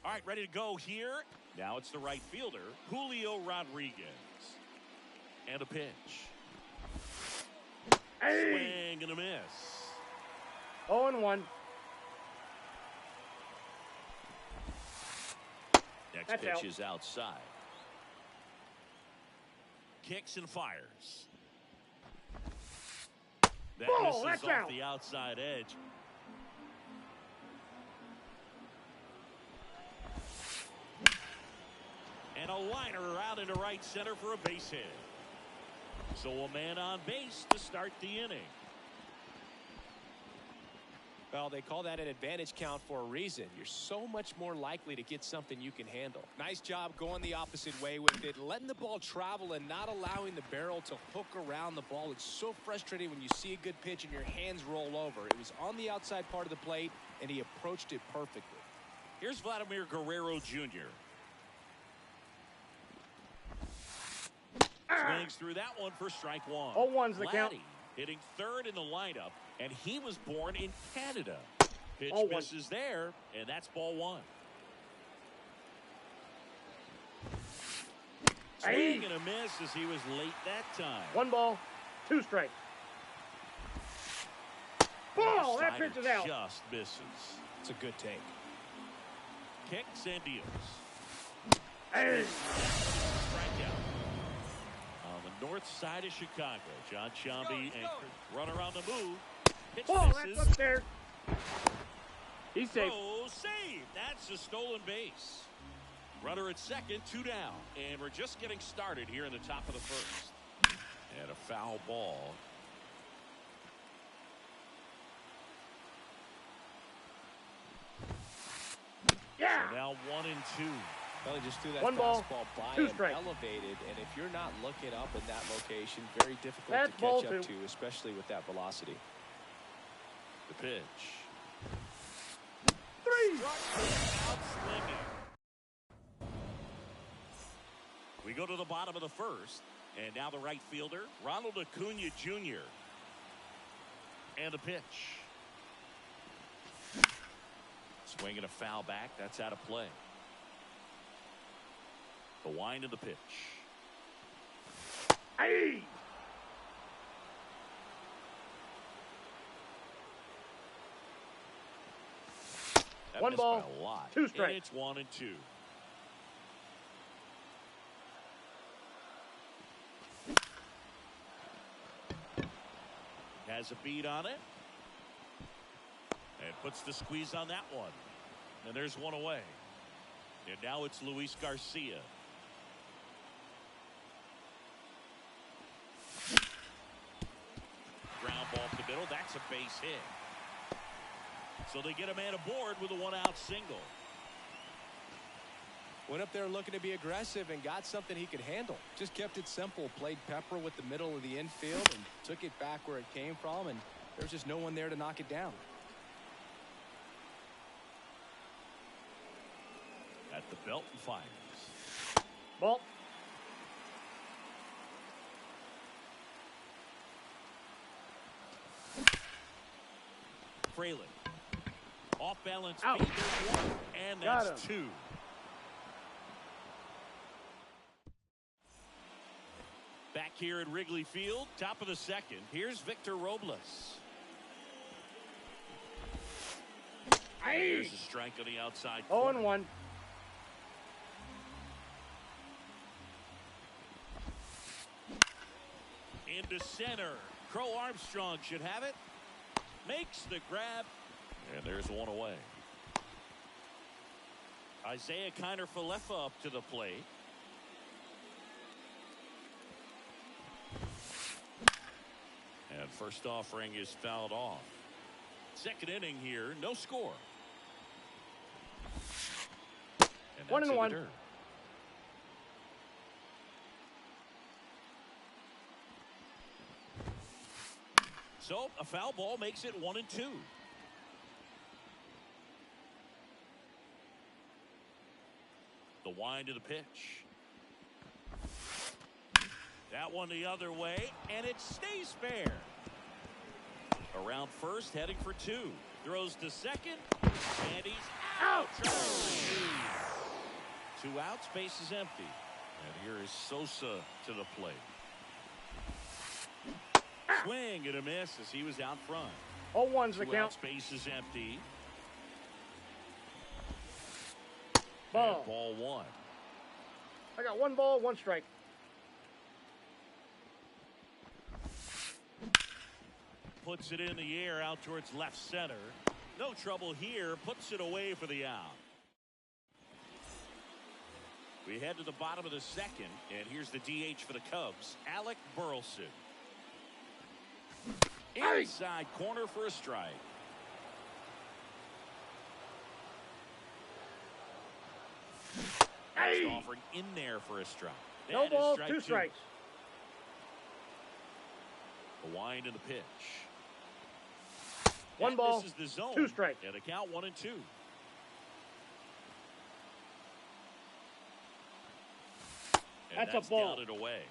All right, ready to go here. Now it's the right fielder, Julio Rodriguez. And a pitch. Swing and a miss. 0-1. Next pitch is outside. Kicks and fires. That misses off the outside edge. And a liner out into right center for a base hit. So a man on base to start the inning. Well, they call that an advantage count for a reason. You're so much more likely to get something you can handle. Nice job going the opposite way with it, letting the ball travel and not allowing the barrel to hook around the ball. It's so frustrating when you see a good pitch and your hands roll over. It was on the outside part of the plate, and he approached it perfectly. Here's Vladimir Guerrero Jr. Swings through that one for strike one. 0-1's the count. Hitting third in the lineup, and he was born in Canada. Pitch misses there, and that's ball one. Swing and a miss as he was late that time. 1 ball, 2 strikes. Ball! That pitch is out. Just misses. It's a good take. Kicks and deals. Strikeout. On the north side of Chicago, John Sciambi and runner on the move. Pitch misses. That's upstairs. He's safe. Oh, save. That's a stolen base. Runner at second, 2 down. And we're just getting started here in the top of the first. And a foul ball. Yeah. So now 1-2. Well, he just threw that 1 ball, fastball by 2 him, strikes. elevated, and if you're not looking up in that location, very difficult That's to ball catch up 2. to, especially with that velocity. The pitch. 3. Out swinging. We go to the bottom of the first, and now the right fielder, Ronald Acuna Jr. And a pitch. Swing and a foul back. That's out of play. The wind of the pitch. Hey! That 1 missed ball, by a lot. 2 strikes. And it's 1-2. Has a beat on it. And puts the squeeze on that one. And there's one away. And now it's Luis Garcia. Ground ball to the middle. That's a base hit. So they get a man aboard with a 1-out single. Went up there looking to be aggressive and got something he could handle. Just kept it simple. Played pepper with the middle of the infield and took it back where it came from. And there's just no one there to knock it down. At the belt and fires. Ball. Fraley. Off balance. Out. And that's 2. Back here at Wrigley Field, top of the second. Here's Victor Robles. There's a strike on the outside. 0-1. Into center. Crow Armstrong should have it. Makes the grab. And there's one away. Isaiah Kiner-Falefa up to the plate. And first offering is fouled off. Second inning here, no score. And that's 1-1. in the dirt. So a foul ball makes it 1-2. The wind of the pitch. That one the other way, and it stays fair. Around first, heading for 2. Throws to second, and he's out. 2 outs, base is empty. And here is Sosa to the plate. Swing and a miss as he was out front. 0-1's the 2 count. outs, base is empty. Ball. And ball 1. I got 1 ball, 1 strike. Puts it in the air out towards left center. No trouble here. Puts it away for the out. We head to the bottom of the second, and here's the DH for the Cubs, Alec Burleson. Inside corner for a strike. Next offering in there for a strike. No That is ball, strike 2 strikes. The wind and the pitch. 1 ball, This is the zone. 2 strikes. And a count 1-2. And That's a ball. Downed away.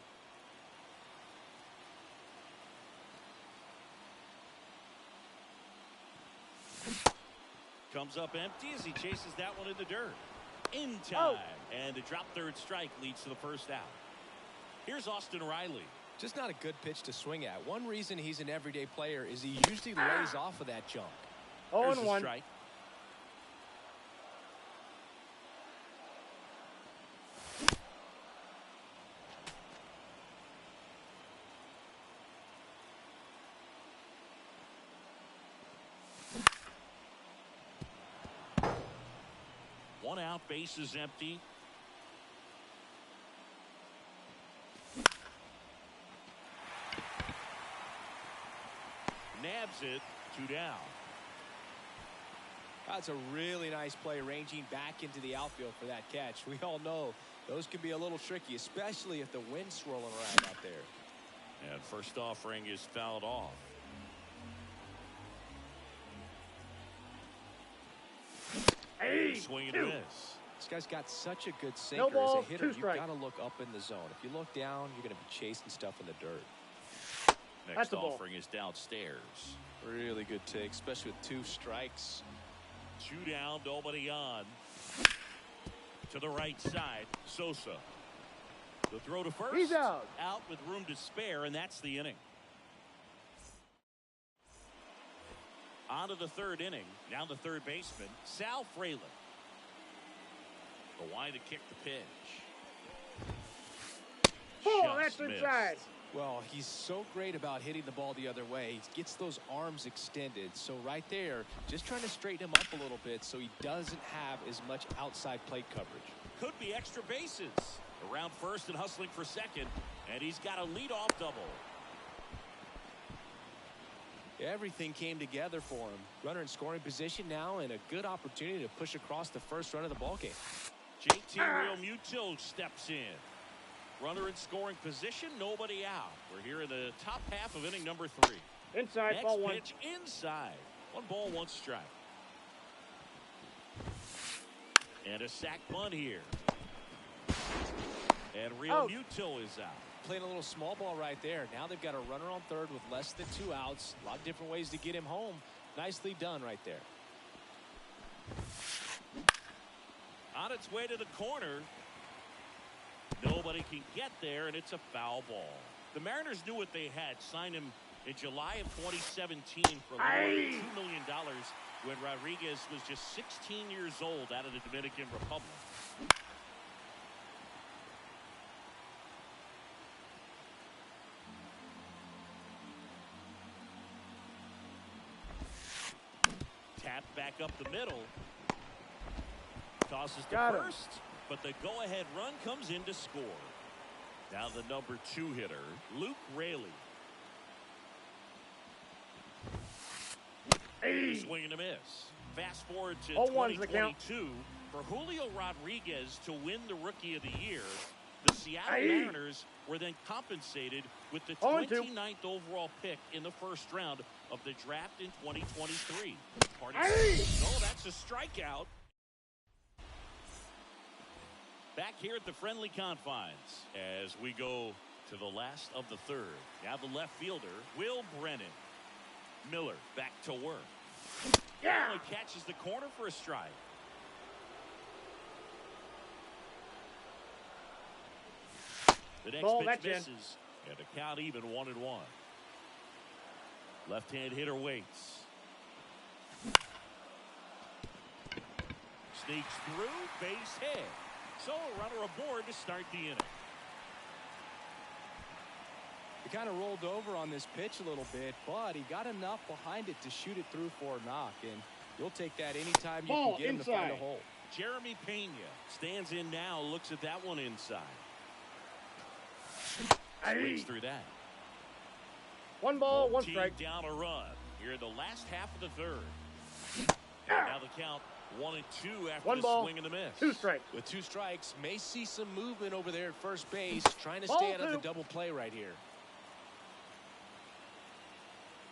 Comes up empty as he chases that one in the dirt. In time. And a drop third strike leads to the first out. Here's Austin Riley. Just not a good pitch to swing at. One reason he's an everyday player is he usually lays off of that jump. Here's the 0-1. strike. One out, base is empty. Nabs it, 2 down. That's a really nice play, ranging back into the outfield for that catch. We all know those can be a little tricky, especially if the wind's swirling around out there. And first offering is fouled off. Hey, Swing and 2. miss. This guy's got such a good sinker. No ball, as a hitter, 2 you've strikes. got to look up in the zone. If you look down, you're going to be chasing stuff in the dirt. Next That's a ball. offering is downstairs. Really good take, especially with 2 strikes. 2 down, nobody on. To the right side, Sosa. The throw to first. He's out. Out with room to spare, and that's the inning. On to the 3rd inning. Now the third baseman, Sal Fralin. The wind to kick the pitch. Ball, Just that's missed. inside. Well, he's so great about hitting the ball the other way. He gets those arms extended. So right there, just trying to straighten him up a little bit so he doesn't have as much outside plate coverage. Could be extra bases. Around first and hustling for second. And he's got a leadoff double. Everything came together for him. Runner in scoring position now, and a good opportunity to push across the first run of the ballgame. JT Realmuto steps in. Runner in scoring position, nobody out. We're here in the top half of inning number 3. Inside, Next ball 1. pitch inside. 1 ball, 1 strike. And a sac bunt here. And Realmuto is out. Playing a little small ball right there. Now they've got a runner on third with less than 2 outs. A lot of different ways to get him home. Nicely done right there. On its way to the corner. Nobody can get there, and it's a foul ball. The Mariners knew what they had. Signed him in July of 2017 for more than $2 million when Rodriguez was just 16 years old out of the Dominican Republic. Tapped back up the middle. Tosses to Got him. first, but the go-ahead run comes in to score. Now the number 2 hitter, Luke Raley. Swing and a miss. Fast forward to 0-1's the count. 2022 for Julio Rodriguez to win the Rookie of the Year. The Seattle Mariners were then compensated with the 0-2. 29th overall pick in the first round of the draft in 2023. No, that's a strikeout. Back here at the friendly confines as we go to the last of the third. Now the left fielder, Will Brennan. Miller back to work. Yeah. Only catches the corner for a strike. The next Ball, pitch that's in. misses. And the count even 1-1. Left-hand hitter waits. Sneaks through, base hit. So a runner aboard to start the inning. He kind of rolled over on this pitch a little bit, but he got enough behind it to shoot it through for a knock, and you'll take that anytime you Ball can get him to find a inside. hole. Jeremy Pena stands in now, looks at that one inside. Swings through that. 1 ball, 1 Team strike. down a run here in the last half of the third. And now the count 1-2 after 1 the ball, swing and the miss. 2 strikes. With 2 strikes, may see some movement over there at first base, trying to Ball stay out of the 2. double play right here.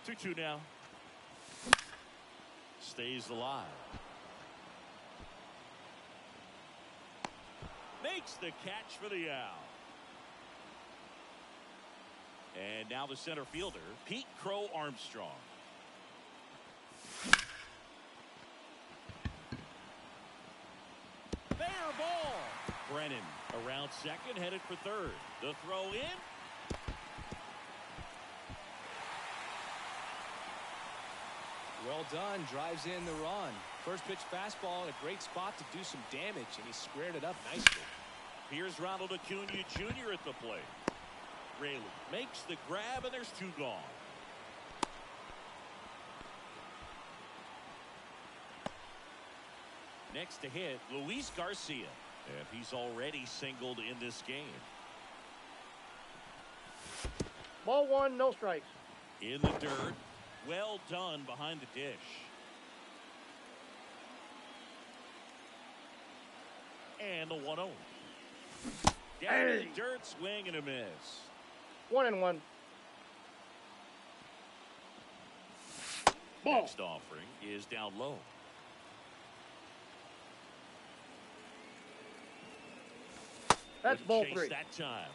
2-2 now. Stays alive. Makes the catch for the out. And now the center fielder, Pete Crow Armstrong. Fair ball. Brennan around second, headed for third. The throw in. Well done, drives in the run. First pitch fastball in a great spot to do some damage, and he squared it up nicely. Here's Ronald Acuna Jr. at the plate. Rayleigh makes the grab, and there's 2 gone. Next to hit, Luis Garcia. And he's already singled in this game. Ball 1, no strikes. In the dirt. Well done behind the dish. And the 1-0. Down in the dirt, swing and a miss. 1-1. Ball. Next offering is down low. That's Couldn't ball chase 3. that time.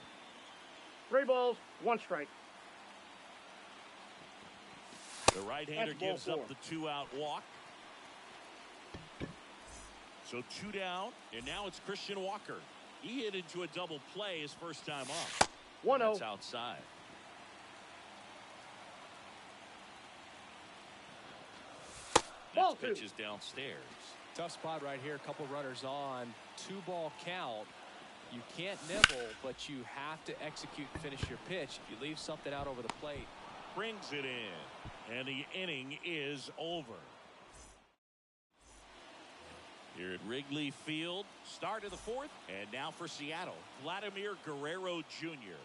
3 balls, 1 strike. The right-hander That's ball gives 4. up the 2-out walk. So 2 down, and now it's Christian Walker. He hit into a double play his first time up. 1-0. That's outside. Ball Next pitch 2. is downstairs. Tough spot right here. A couple runners on. 2-ball count. You can't nibble, but you have to execute and finish your pitch. If you leave something out over the plate. Brings it in, and the inning is over. Here at Wrigley Field, start of the 4th, and now for Seattle, Vladimir Guerrero Jr.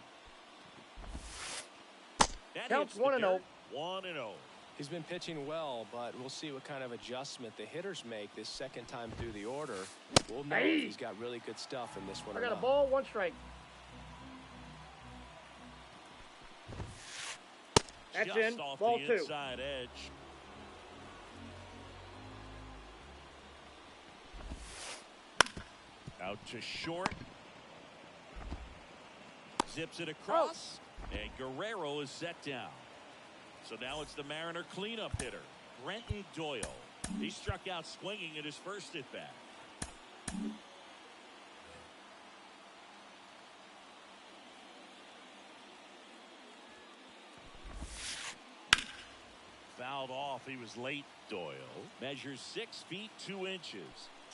That Counts hits the 1-0. dirt. 1-0. He's been pitching well, but we'll see what kind of adjustment the hitters make this second time through the order. We'll know if he's got really good stuff in this one I or got a not. ball, 1 strike. That's Just in. off Ball the 2. inside edge. Out to short. Zips it across. And Guerrero is set down. So now it's the Mariner cleanup hitter, Brenton Doyle. He struck out swinging at his first at bat. Fouled off. He was late. Doyle measures 6 feet 2 inches,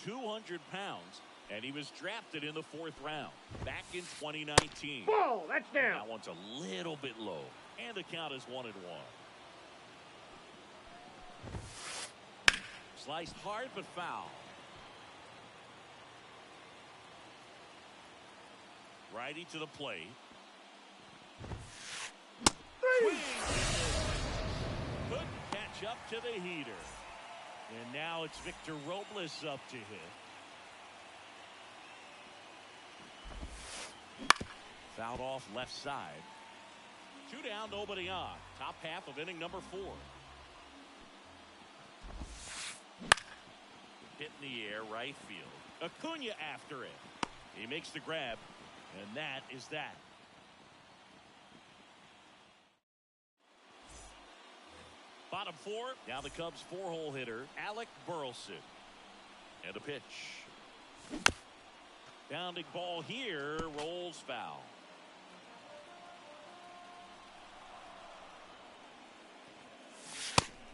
200 pounds, and he was drafted in the 4th round back in 2019. Ball, that's down. That one's a little bit low, and the count is 1-1. Sliced hard but foul. Righty to the plate. Swing. Couldn't catch up to the heater. And now it's Victor Robles up to hit. Fouled off left side. 2 down, nobody on. Top half of inning number 4. Hit in the air, right field. Acuna after it. He makes the grab, and that is that. Bottom four. Now the Cubs' four-hole hitter, Alec Burleson. And a pitch. Bounding ball here, rolls foul.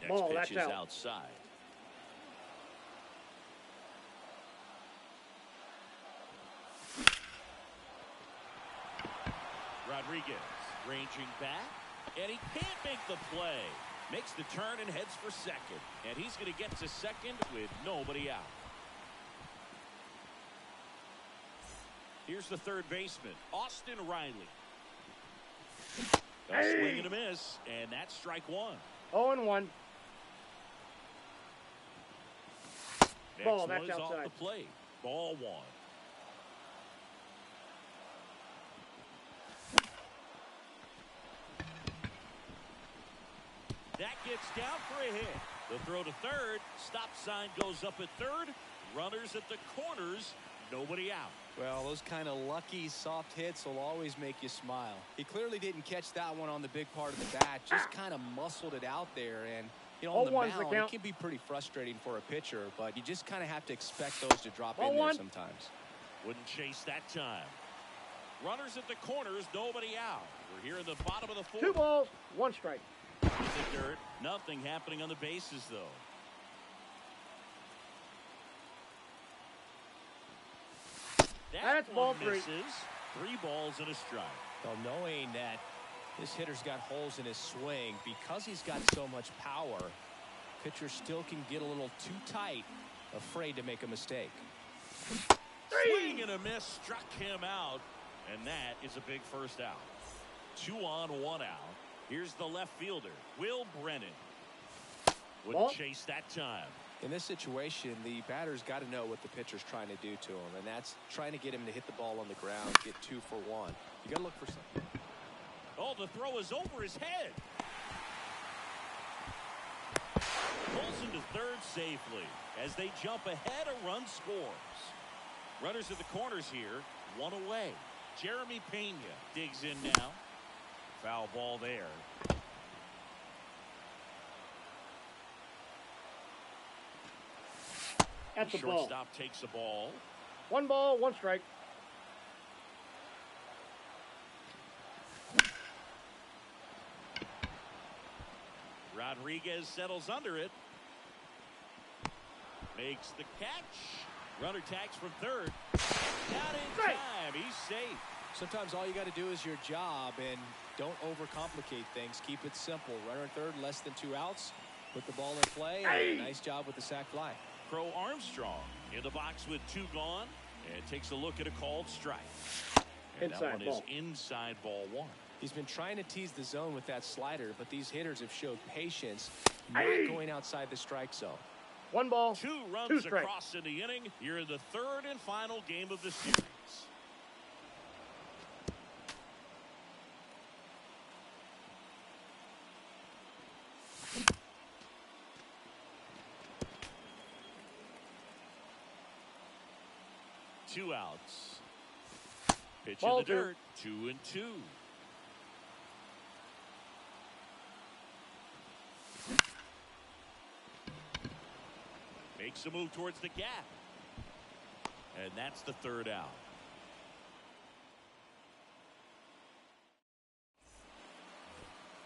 Next Ball, pitch that's is out. outside. Rodriguez ranging back, and he can't make the play. Makes the turn and heads for second. And he's going to get to second with nobody out. Here's the third baseman, Austin Riley. A swing and a miss, and that's strike one. 0-1. Next Ball, one that's is off outside. the plate. Ball one. That gets down for a hit. The throw to third. Stop sign goes up at third. Runners at the corners. Nobody out. Well, those kind of lucky soft hits will always make you smile. He clearly didn't catch that one on the big part of the bat. Just kind of muscled it out there. And, you know, on the 0-1's the mound, it count. can be pretty frustrating for a pitcher, but you just kind of have to expect those to drop in 0-1. there sometimes. Wouldn't chase that time. Runners at the corners. Nobody out. We're here in the bottom of the fourth. 2 balls, 1 strike. In the dirt. Nothing happening on the bases, though. That's ball 3. Misses. 3 balls and a strike. Well, knowing that this hitter's got holes in his swing, because he's got so much power, pitcher still can get a little too tight, afraid to make a mistake. 3. Swing and a miss struck him out, and that is a big first out. 2 on, 1 out. Here's the left fielder, Will Brennan. Wouldn't Ball. chase that time. In this situation, the batter's got to know what the pitcher's trying to do to him, and that's trying to get him to hit the ball on the ground, get 2 for 1. You got to look for something. Oh, the throw is over his head. Pulls into third safely. As they jump ahead, a run scores. Runners at the corners here, 1 away. Jeremy Pena digs in now. Foul ball there. That's the ball. Shortstop takes the ball. 1 ball, 1 strike. Rodriguez settles under it. Makes the catch. Runner tags from third. Not in Strike. time. He's safe. Sometimes all you got to do is your job, and don't overcomplicate things. Keep it simple. Runner at third, less than 2 outs. Put the ball in play, and nice job with the sac fly. Crow Armstrong in the box with 2 gone, and takes a look at a called strike. And that Inside one ball. is inside ball 1. He's been trying to tease the zone with that slider, but these hitters have showed patience, not going outside the strike zone. 1 ball, 2 2 runs strikes. across in the inning. You're in the third and final game of the series. Two outs. Pitch Ball in the 2. dirt. 2-2. Makes a move towards the gap. And that's the third out.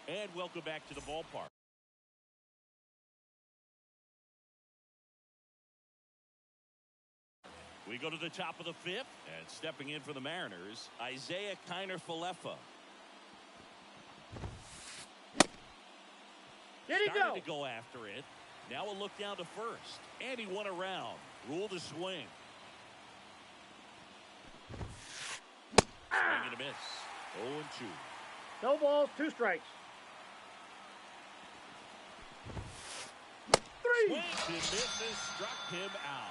And welcome back to the ballpark. We go to the top of the 5th, and stepping in for the Mariners, Isaiah Kiner-Falefa. Did he Started go? to go after it. Now a look down to first. And he went around. Ruled a swing. Swing and a miss. 0-2. No balls, 2 strikes. 3. Swings and misses. Struck him out.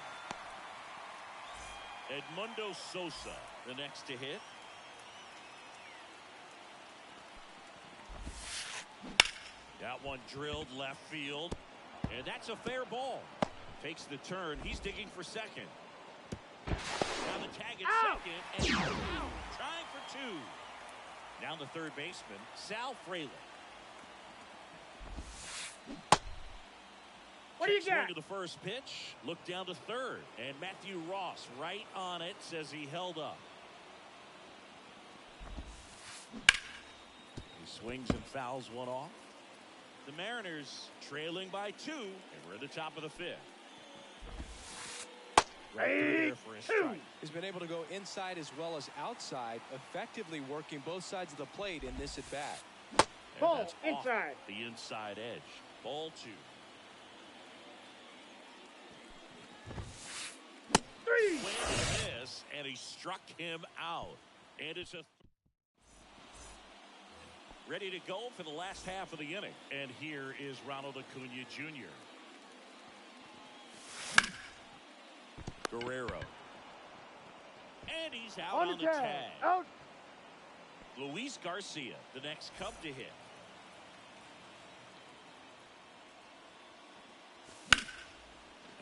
Edmundo Sosa, the next to hit. That one drilled left field. And that's a fair ball. Takes the turn. He's digging for second. Now the tag at Out. second. And he's out. Trying for 2. Down the third baseman, Sal Frelick. What do you Swing got? to the first pitch. Look down to third. And Matthew Ross right on it, says he held up. He swings and fouls one off. The Mariners trailing by 2, and we're at the top of the 5th. Right through there for a strike. He's been able to go inside as well as outside, effectively working both sides of the plate in this at-bat. Ball inside. The inside edge. Ball 2. 3. Swing and miss, and he struck him out. And it's a ready to go for the last half of the inning. And here is Ronald Acuna Jr. Guerrero. And he's out on the tag. Out. Luis Garcia, the next Cub to hit.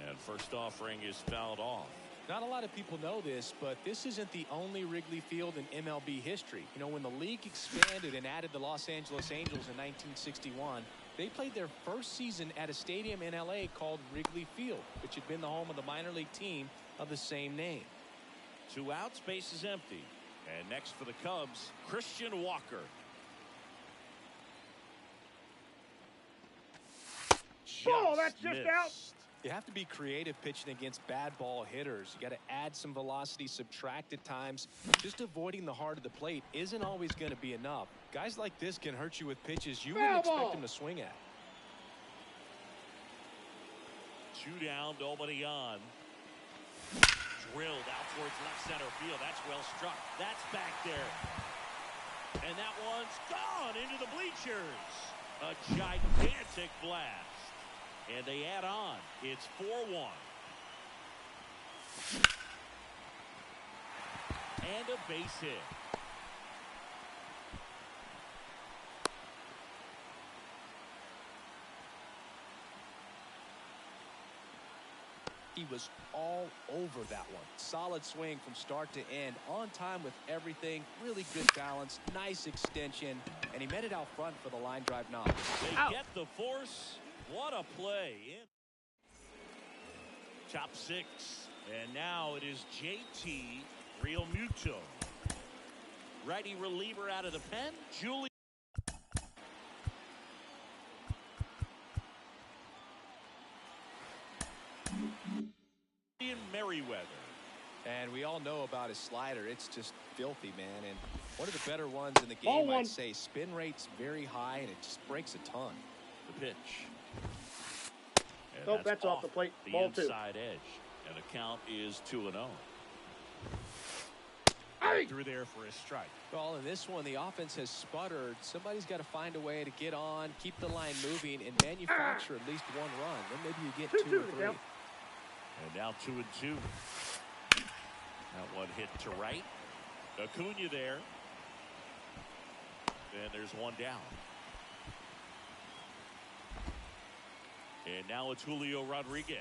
And first offering is fouled off. Not a lot of people know this, but this isn't the only Wrigley Field in MLB history. You know, when the league expanded and added the Los Angeles Angels in 1961, they played their first season at a stadium in LA called Wrigley Field, which had been the home of the minor league team of the same name. 2 outs, base is empty. And next for the Cubs, Christian Walker. Ball, that's just out. You have to be creative pitching against bad ball hitters. You got to add some velocity, subtract at times. Just avoiding the heart of the plate isn't always going to be enough. Guys like this can hurt you with pitches you wouldn't expect them to swing at. 2 down, nobody on. Drilled out towards left center field. That's well struck. That's back there. And that one's gone into the bleachers. A gigantic blast. And they add on. It's 4-1. And a base hit. He was all over that one. Solid swing from start to end. On time with everything. Really good balance. Nice extension. And he met it out front for the line drive knock. They get the force. What a play. Top 6. And now it is JT Realmuto. Righty reliever out of the pen. Julian Merriweather. And we all know about his slider. It's just filthy, man. And one of the better ones in the game, I'd say. Spin rate's very high, and it just breaks a ton. The pitch. Nope, that's off the plate. Ball 2. Inside edge. And the count is 2-0. Through there for a strike. Well, in this one, the offense has sputtered. Somebody's got to find a way to get on, keep the line moving, and manufacture at least 1 run. Then maybe you get 2 or 3. And now 2-2. That one hit to right. Acuna there. And there's 1 down. And now it's Julio Rodriguez.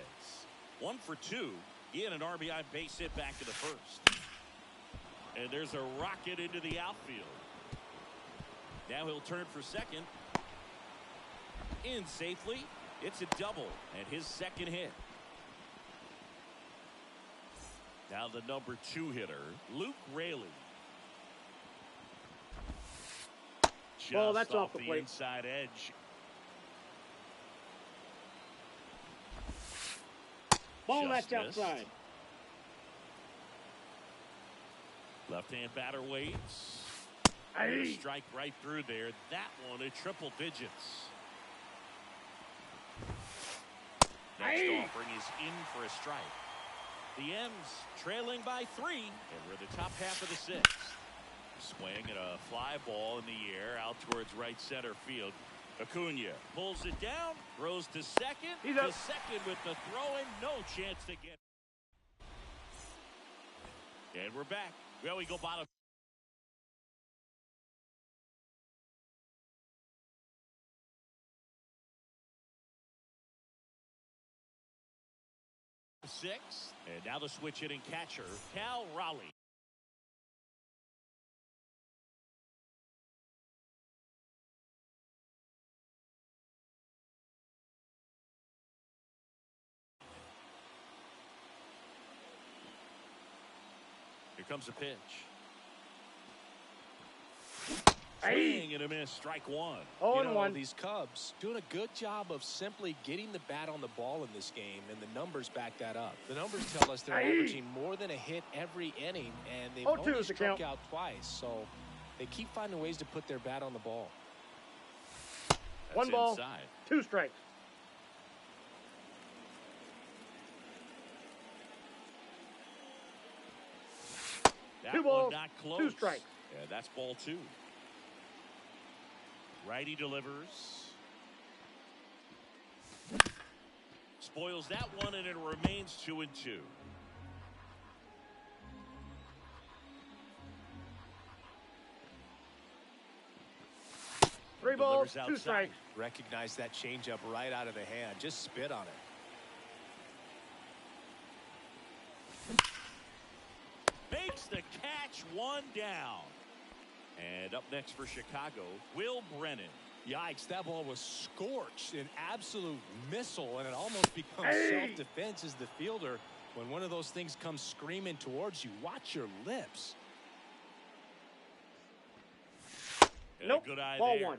1 for 2. He had an RBI base hit back to the first. And there's a rocket into the outfield. Now he'll turn for second. In safely. It's a double. And his second hit. Now the number 2 hitter, Luke Raley. Well, that's off the plate. Inside edge. Ball, that's outside. Left-hand batter waits. Strike right through there. That one at triple digits. Next offering is in for a strike. The M's trailing by 3, and we're at the top half of the 6th. Swing and a fly ball in the air out towards right center field. Acuna pulls it down, throws to second. He's to up. second with the throw and no chance to get. And we're back. Well, we go bottom. Six, and now the switch hitting catcher, Cal Raleigh. comes a pitch. Hey. Swing and a miss. Strike one. Oh, and one. These Cubs doing a good job of simply getting the bat on the ball in this game, and the numbers back that up. The numbers tell us they're averaging more than a hit every inning, and they've only struck out twice. So they keep finding ways to put their bat on the ball. That's one ball, inside. 2 strikes. That 2 balls, not close. 2 strikes. Yeah, that's ball 2. Righty delivers. Spoils that one, and it remains 2-2. 3 balls, 2 strikes. Recognize that changeup right out of the hand. Just spit on it. Makes the catch, 1 down. And up next for Chicago, Will Brennan. Yikes, that ball was scorched, an absolute missile, and it almost becomes self-defense as the fielder. When one of those things comes screaming towards you, watch your lips. Nope, good eye ball there. 1.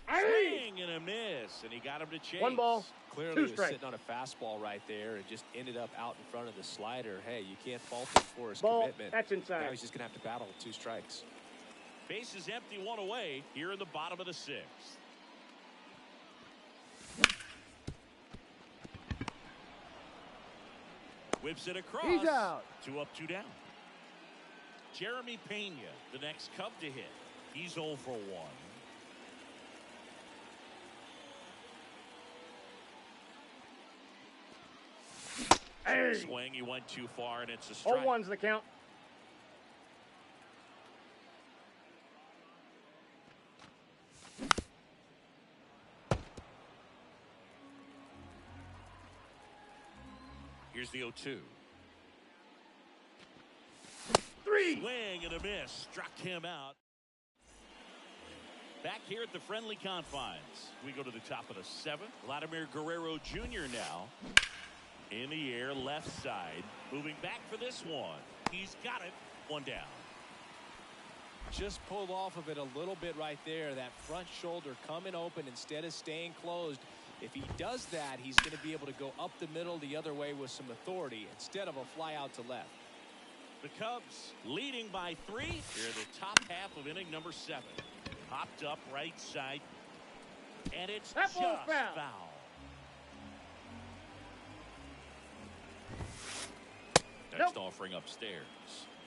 Swing and a miss, and he got him to chase. 1 ball, Clearly 2 he was strikes. sitting on a fastball right there and just ended up out in front of the slider. Hey, you can't fault him for his Ball, commitment. that's inside. Now he's just going to have to battle with 2 strikes. Bases empty, 1 away here in the bottom of the 6th. Whips it across. He's out. 2 up, 2 down. Jeremy Pena, the next Cub to hit. He's 0 for 1. Hey. Swing, he went too far, and it's a strike. 0-1's the count. Here's the 0-2. 3. Swing and a miss. Struck him out. Back here at the friendly confines. We go to the top of the 7th. Vladimir Guerrero Jr. now. In the air, left side. Moving back for this one. He's got it. 1 down. Just pulled off of it a little bit right there. That front shoulder coming open instead of staying closed. If he does that, he's going to be able to go up the middle the other way with some authority instead of a fly out to left. The Cubs leading by 3 here in the top half of inning number 7. Popped up right side. And it's That just ball's foul. foul. Next offering upstairs.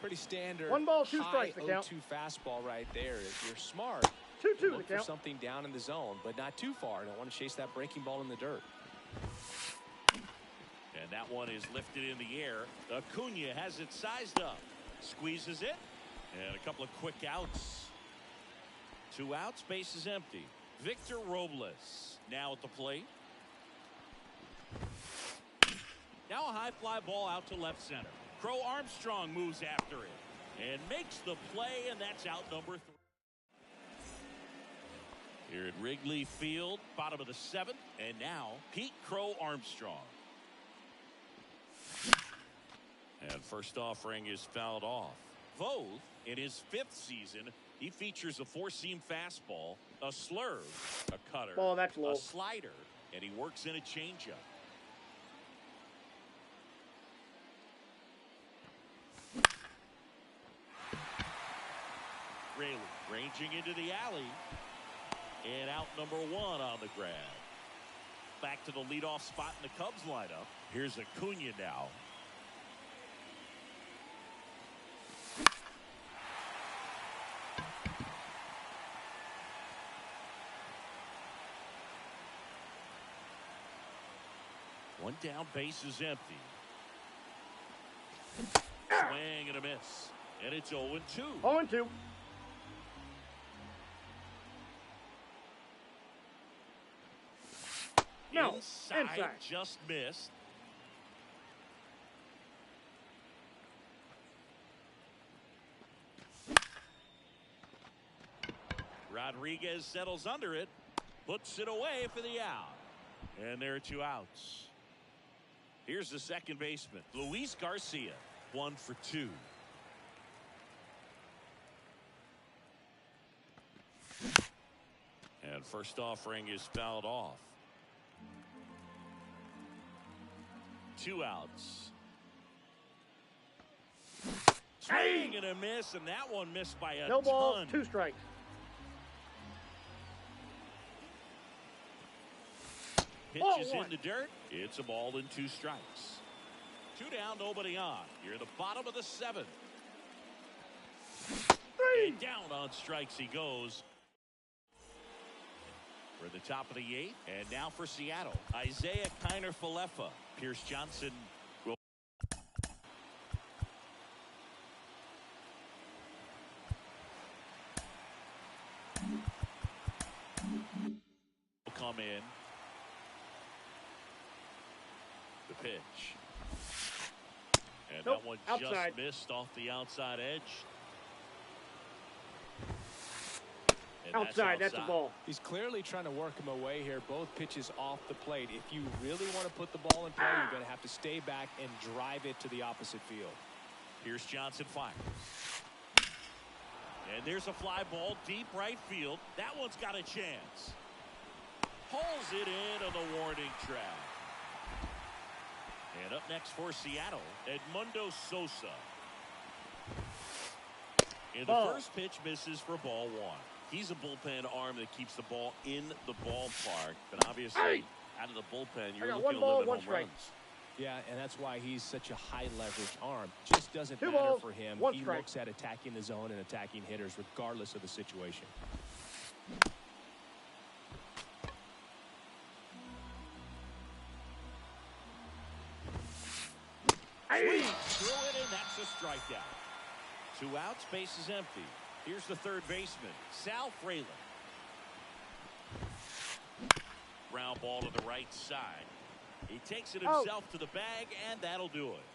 Pretty standard. 1 ball, 2 high strikes, the count. 0-2 fastball right there. If you're smart, 2-2 the look for count. something down in the zone, but not too far. Don't want to chase that breaking ball in the dirt. And that one is lifted in the air. Acuna has it sized up. Squeezes it. And a couple of quick outs. 2 outs, base is empty. Victor Robles now at the plate. Now a high fly ball out to left center. Crow Armstrong moves after it and makes the play, and that's out number 3. Here at Wrigley Field, bottom of the 7th, and now Pete Crow Armstrong. And first offering is fouled off. Voth, in his 5th season, he features a 4-seam fastball, a slurve, a cutter, Ball, that's low. a slider, and he works in a changeup. Rayleigh ranging into the alley. And out number 1 on the grab. Back to the leadoff spot in the Cubs lineup. Here's Acuna now. One down, base is empty. Swing and a miss. And it's 0-2. 0-2. No, inside. Just missed. Rodriguez settles under it. Puts it away for the out. And there are 2 outs. Here's the second baseman, Luis Garcia, 1 for 2. And first offering is fouled off. 2 outs. Swing and a miss, and that one missed by a No balls, ton. 2 strikes. Pitch is in the dirt. It's a ball and 2 strikes. 2 down, nobody on. You're in the bottom of the 7th. 3. And down on strikes he goes. We're at the top of the 8th, and now for Seattle, Isaiah Kiner-Falefa. Pierce Johnson will come in. The pitch. And Nope, that one outside. just missed off the outside edge. And Outside, that's a ball. He's clearly trying to work him away here. Both pitches off the plate. If you really want to put the ball in play, you're going to have to stay back and drive it to the opposite field. Pierce Johnson fires. And there's a fly ball deep right field. That one's got a chance. Pulls it in on the warning track. And up next for Seattle, Edmundo Sosa. And the first pitch misses for ball 1. He's a bullpen arm that keeps the ball in the ballpark. But obviously, out of the bullpen, you're looking to limit home runs. Yeah, and that's why he's such a high leverage arm. Just doesn't 2 matter balls, for him. 1 He strike. looks at attacking the zone and attacking hitters regardless of the situation. Swing through it, and that's a strikeout. 2 outs, base is empty. Here's the third baseman, Sal Frelick. Ground ball to the right side. He takes it himself to the bag, and that'll do it.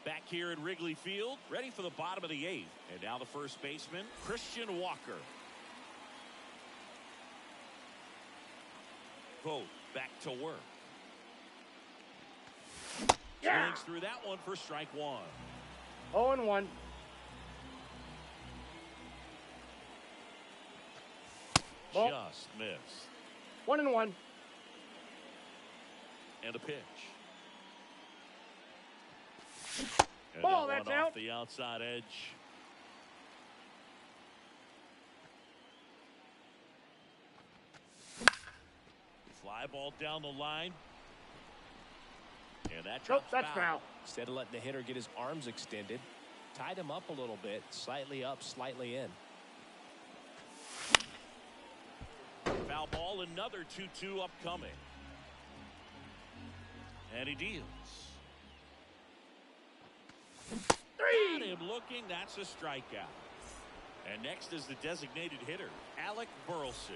Back here at Wrigley Field, ready for the bottom of the 8th. And now the first baseman, Christian Walker. Vogt back to work. Swings through that one for strike 1. 0-1. Ball. Just missed. 1-1. And a pitch. And Ball, that that's one out. off the outside edge. Fly ball down the line. And that Nope, drops that's foul. Instead of letting the hitter get his arms extended, tied him up a little bit, slightly up, slightly in. Foul ball, another 2-2 upcoming. And he deals. 3. Got him looking, that's a strikeout. And next is the designated hitter, Alec Burleson.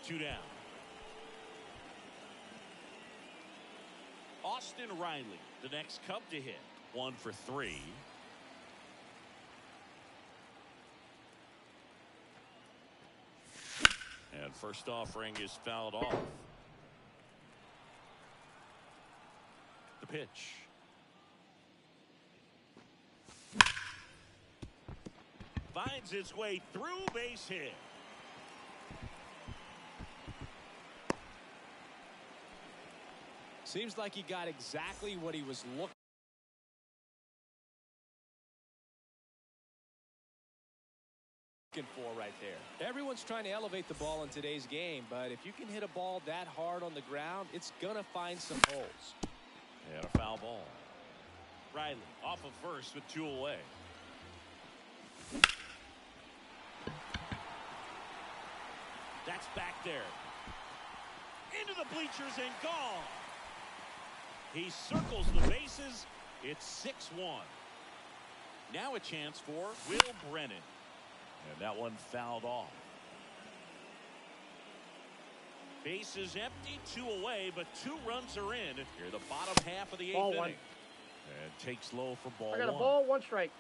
Two down. Austin Riley, the next Cub to hit. 1 for 3. And first offering is fouled off. The pitch. Finds its way through, base hit. Seems like he got exactly what he was looking for right there. Everyone's trying to elevate the ball in today's game, but if you can hit a ball that hard on the ground, it's gonna find some holes. And a foul ball. Riley off of first with 2 away. That's back there. Into the bleachers and gone. He circles the bases. It's 6-1. Now a chance for Will Brennan. And that one fouled off. Base is empty, 2 away, but 2 runs are in here the bottom half of the 8th Ball inning. one. And takes low for ball I got a 1. ball, 1 strike.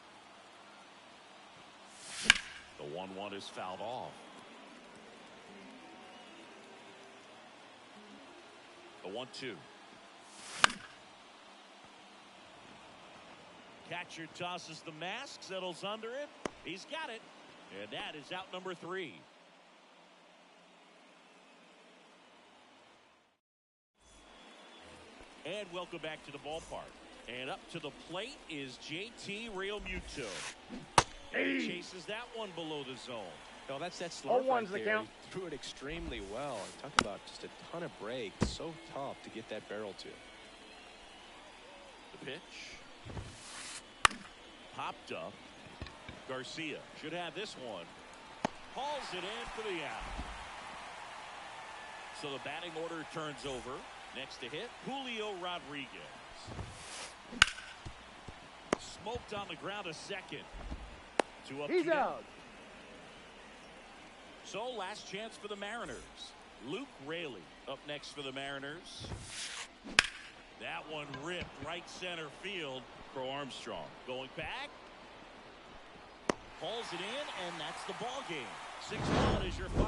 The 1-1 is fouled off. The 1-2. Catcher tosses the mask, settles under it. He's got it. And that is out number 3. And welcome back to the ballpark. And up to the plate is JT Realmuto. Hey. Chases that one below the zone. No, that's that slurve right 0-1's the there. count. He threw it extremely well. Talk about just a ton of break. So tough to get that barrel to. The pitch. Popped up. Garcia should have this one. Hauls it in for the out. So the batting order turns over. Next to hit, Julio Rodriguez. Smoked on the ground a second. 2 up. He's out. So last chance for the Mariners. Luke Raley up next for the Mariners. That one ripped right center field for Armstrong. Going back. Hauls it in, and that's the ball game. 6-1 is your final.